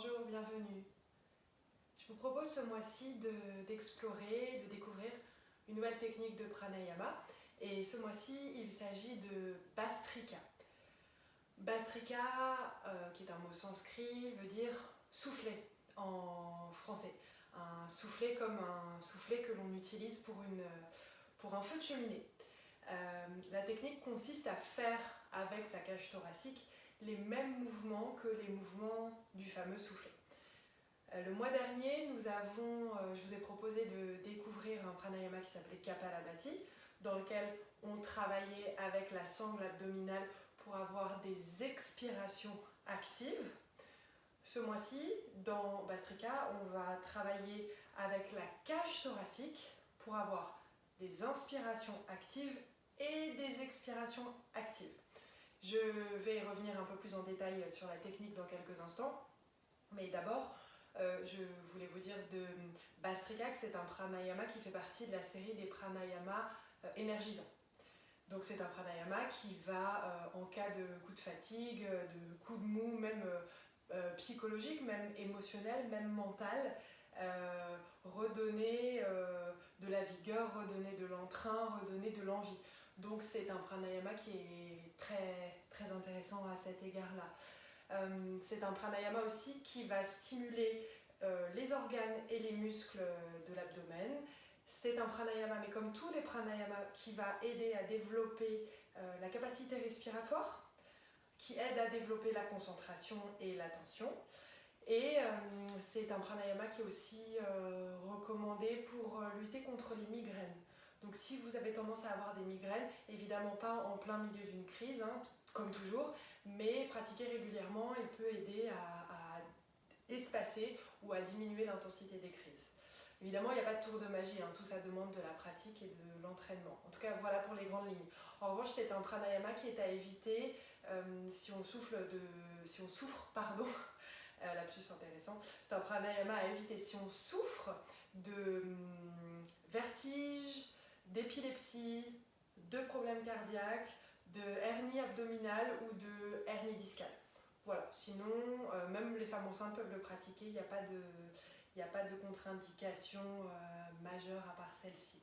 Bonjour, bienvenue. Je vous propose ce mois-ci d'explorer, de découvrir une nouvelle technique de pranayama. Et ce mois-ci, il s'agit de Bhastrika. Bhastrika, qui est un mot sanskrit, veut dire souffler en français. Un soufflet comme un soufflet que l'on utilise pour un feu de cheminée. La technique consiste à faire avec sa cage thoracique les mêmes mouvements que les mouvements du fameux soufflet. Le mois dernier, je vous ai proposé de découvrir un pranayama qui s'appelait Kapalabhati, dans lequel on travaillait avec la sangle abdominale pour avoir des expirations actives. Ce mois-ci, dans Bhastrika, on va travailler avec la cage thoracique pour avoir des inspirations actives et des expirations actives. Je vais revenir un peu plus en détail sur la technique dans quelques instants, mais d'abord, je voulais vous dire de Bhastrika que c'est un pranayama qui fait partie de la série des pranayamas énergisants. Donc c'est un pranayama qui va, en cas de coup de fatigue, de coup de mou, même psychologique, même émotionnel, même mental, redonner de la vigueur, redonner de l'entrain, redonner de l'envie. Donc c'est un pranayama qui est très, très intéressant à cet égard-là. C'est un pranayama aussi qui va stimuler les organes et les muscles de l'abdomen. C'est un pranayama, mais comme tous les pranayamas, qui va aider à développer la capacité respiratoire, qui aide à développer la concentration et l'attention. Et c'est un pranayama qui est aussi recommandé pour lutter contre les migraines. Donc si vous avez tendance à avoir des migraines, évidemment pas en plein milieu d'une crise, hein, comme toujours, mais pratiquer régulièrement, il peut aider à espacer ou à diminuer l'intensité des crises. Évidemment, il n'y a pas de tour de magie, hein, tout ça demande de la pratique et de l'entraînement. En tout cas, voilà pour les grandes lignes. En revanche, c'est un pranayama qui est à éviter si on souffre, lapsus intéressant, c'est un pranayama à éviter si on souffre de vertige, d'épilepsie, de problèmes cardiaques, de hernie abdominale ou de hernie discale. Voilà, sinon, même les femmes enceintes peuvent le pratiquer, il n'y a pas de contre-indication majeure à part celle-ci.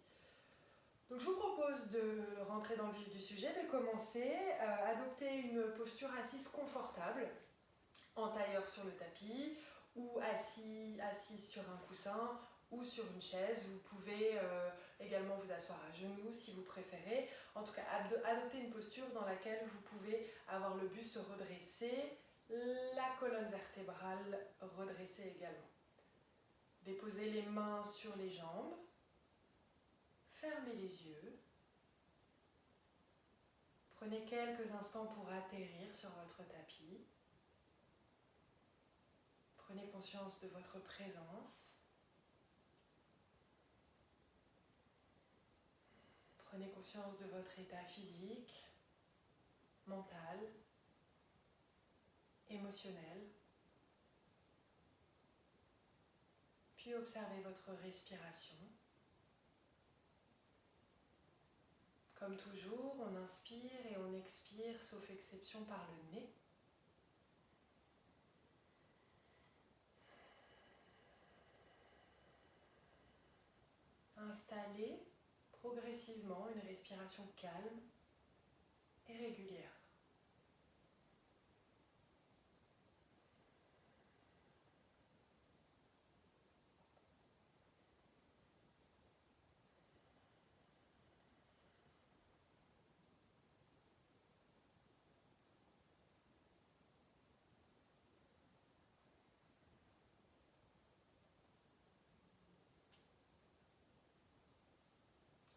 Donc je vous propose de rentrer dans le vif du sujet, de commencer à adopter une posture assise confortable, en tailleur sur le tapis ou assis sur un coussin ou sur une chaise. Vous pouvez également vous asseoir à genoux si vous préférez. En tout cas, adopter une posture dans laquelle vous pouvez avoir le buste redressé, la colonne vertébrale redressée également. Déposez les mains sur les jambes, fermez les yeux. Prenez quelques instants pour atterrir sur votre tapis. Prenez conscience de votre présence. Prenez conscience de votre état physique, mental, émotionnel. Puis observez votre respiration. Comme toujours, on inspire et on expire, sauf exception par le nez. Installez progressivement une respiration calme et régulière.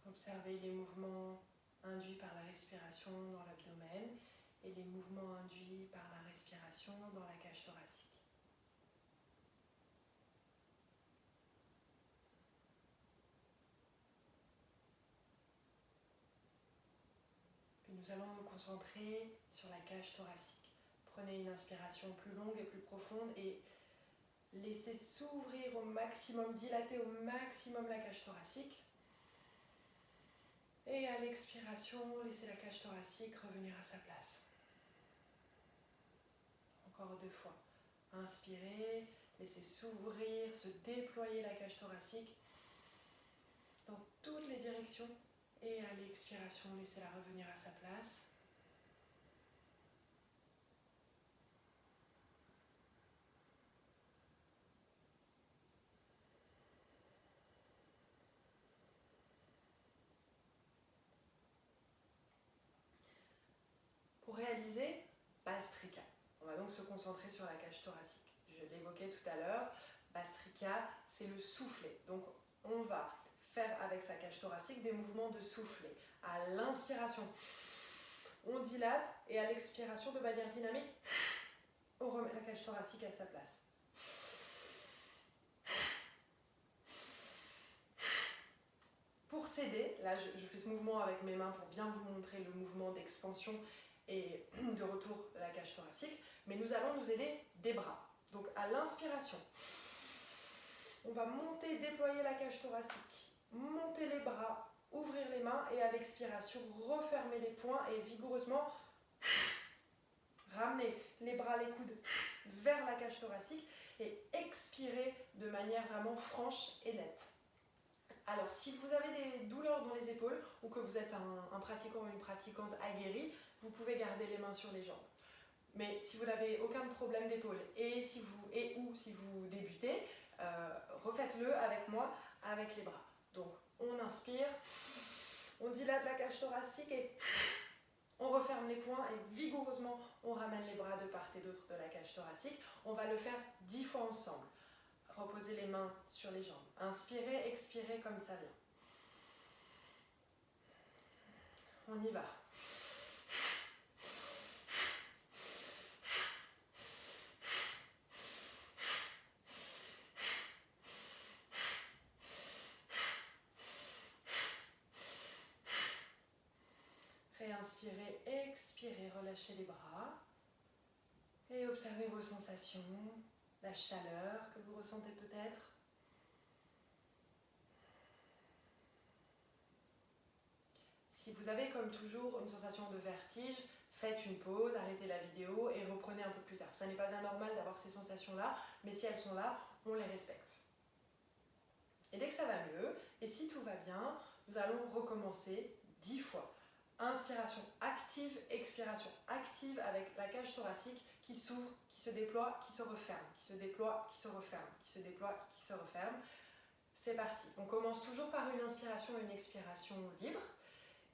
Observez les mouvements induits par la respiration dans l'abdomen et les mouvements induits par la respiration dans la cage thoracique. Puis nous allons nous concentrer sur la cage thoracique. Prenez une inspiration plus longue et plus profonde et laissez s'ouvrir au maximum, dilater au maximum la cage thoracique. Et à l'expiration, laissez la cage thoracique revenir à sa place. Encore 2 fois. Inspirez, laissez s'ouvrir, se déployer la cage thoracique dans toutes les directions. Et à l'expiration, laissez-la revenir à sa place. Pour réaliser Bhastrika, on va donc se concentrer sur la cage thoracique. Je l'évoquais tout à l'heure, Bhastrika, c'est le soufflet. Donc on va faire avec sa cage thoracique des mouvements de soufflet. À l'inspiration, on dilate et à l'expiration, de manière dynamique, on remet la cage thoracique à sa place. Pour s'aider, là je fais ce mouvement avec mes mains pour bien vous montrer le mouvement d'expansion et de retour de la cage thoracique, mais nous allons nous aider des bras. Donc à l'inspiration, on va monter, déployer la cage thoracique, monter les bras, ouvrir les mains et à l'expiration, refermer les poings et vigoureusement ramener les bras, les coudes vers la cage thoracique et expirer de manière vraiment franche et nette. Alors, si vous avez des douleurs dans les épaules ou que vous êtes un pratiquant ou une pratiquante aguerrie, vous pouvez garder les mains sur les jambes. Mais si vous n'avez aucun problème d'épaule et si vous débutez, refaites-le avec moi, avec les bras. Donc, on inspire, on dilate la cage thoracique et on referme les poings et vigoureusement, on ramène les bras de part et d'autre de la cage thoracique. On va le faire 10 fois ensemble. Reposez les mains sur les jambes. Inspirez, expirez comme ça vient. On y va. Réinspirez, expirez, relâchez les bras. Et observez vos sensations, la chaleur que vous ressentez peut-être. Si vous avez comme toujours une sensation de vertige, faites une pause, arrêtez la vidéo et reprenez un peu plus tard. Ça n'est pas anormal d'avoir ces sensations-là, mais si elles sont là, on les respecte. Et dès que ça va mieux, et si tout va bien, nous allons recommencer 10 fois. Inspiration active, expiration active avec la cage thoracique qui s'ouvre, qui se déploie, qui se referme, qui se déploie, qui se referme, qui se déploie, qui se referme. C'est parti. On commence toujours par une inspiration et une expiration libre.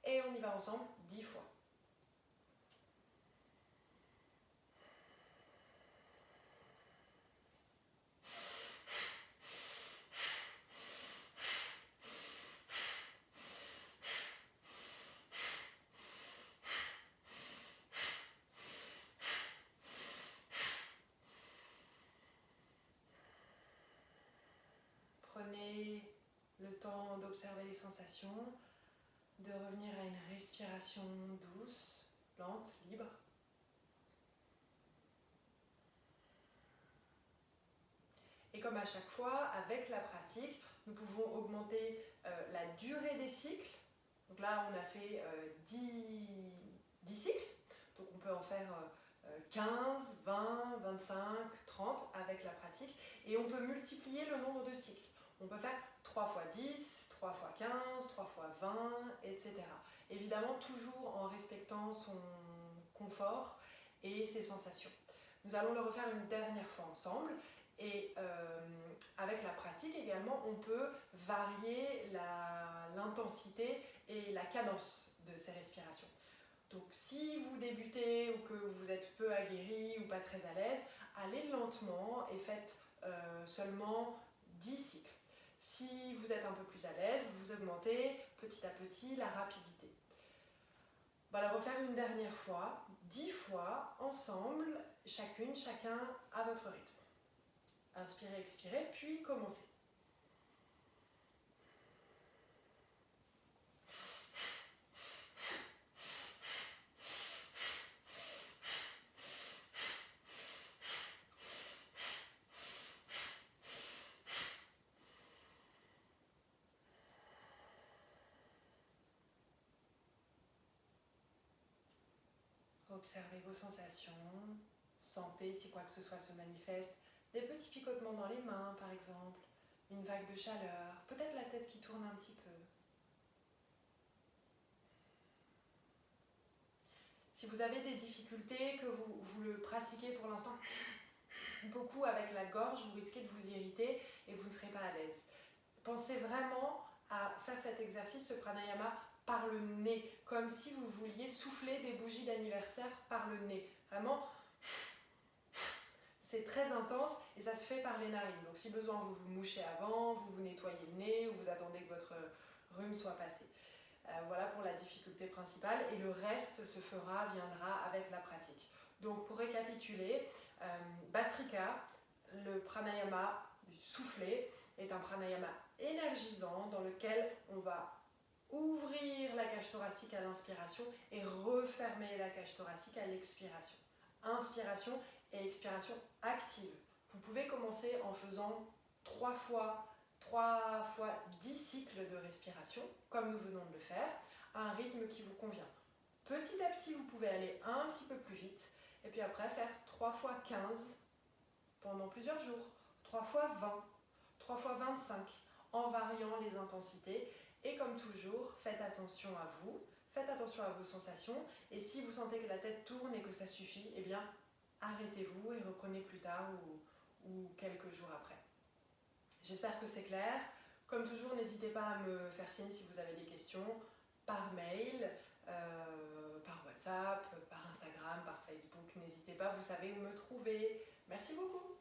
Et on y va ensemble 10 fois. Prenez le temps d'observer les sensations, de revenir à une respiration douce, lente, libre. Et comme à chaque fois, avec la pratique, nous pouvons augmenter la durée des cycles. Donc là, on a fait 10 cycles. Donc on peut en faire 15, 20, 25, 30 avec la pratique. Et on peut multiplier le nombre de cycles. On peut faire 3 fois 10, 3 fois 15, 3 fois 20, etc. Évidemment, toujours en respectant son confort et ses sensations. Nous allons le refaire une dernière fois ensemble. Et avec la pratique également, on peut varier l'intensité et la cadence de ces respirations. Donc si vous débutez ou que vous êtes peu aguerri ou pas très à l'aise, allez lentement et faites seulement 10 cycles. Si vous êtes un peu plus à l'aise, vous augmentez petit à petit la rapidité. On va la refaire une dernière fois, 10 fois, ensemble, chacune, chacun à votre rythme. Inspirez, expirez, puis commencez. Observez vos sensations, Sentez si quoi que ce soit se manifeste. Des petits picotements dans les mains, par exemple. Une vague de chaleur. Peut-être la tête qui tourne un petit peu. Si vous avez des difficultés, que vous le pratiquez pour l'instant beaucoup avec la gorge, vous risquez de vous irriter et vous ne serez pas à l'aise. Pensez vraiment à faire cet exercice, ce pranayama, par le nez, comme si vous vouliez souffler des bougies d'anniversaire par le nez. Vraiment, c'est très intense et ça se fait par les narines. Donc si besoin, vous vous mouchez avant, vous vous nettoyez le nez ou vous attendez que votre rhume soit passé. Voilà pour la difficulté principale et le reste viendra avec la pratique. Donc pour récapituler, Bastrika, le pranayama du soufflet, est un pranayama énergisant dans lequel on va ouvrir la cage thoracique à l'inspiration et refermer la cage thoracique à l'expiration. Inspiration et expiration active. Vous pouvez commencer en faisant 3 fois 10 cycles de respiration, comme nous venons de le faire, à un rythme qui vous convient. Petit à petit, vous pouvez aller un petit peu plus vite, et puis après faire 3 fois 15 pendant plusieurs jours, 3 fois 20, 3 fois 25, en variant les intensités. Et comme toujours, faites attention à vous, faites attention à vos sensations, et si vous sentez que la tête tourne et que ça suffit, eh bien, arrêtez-vous et reprenez plus tard ou quelques jours après. J'espère que c'est clair. Comme toujours, n'hésitez pas à me faire signe si vous avez des questions par mail, par WhatsApp, par Instagram, par Facebook. N'hésitez pas, vous savez où me trouver. Merci beaucoup.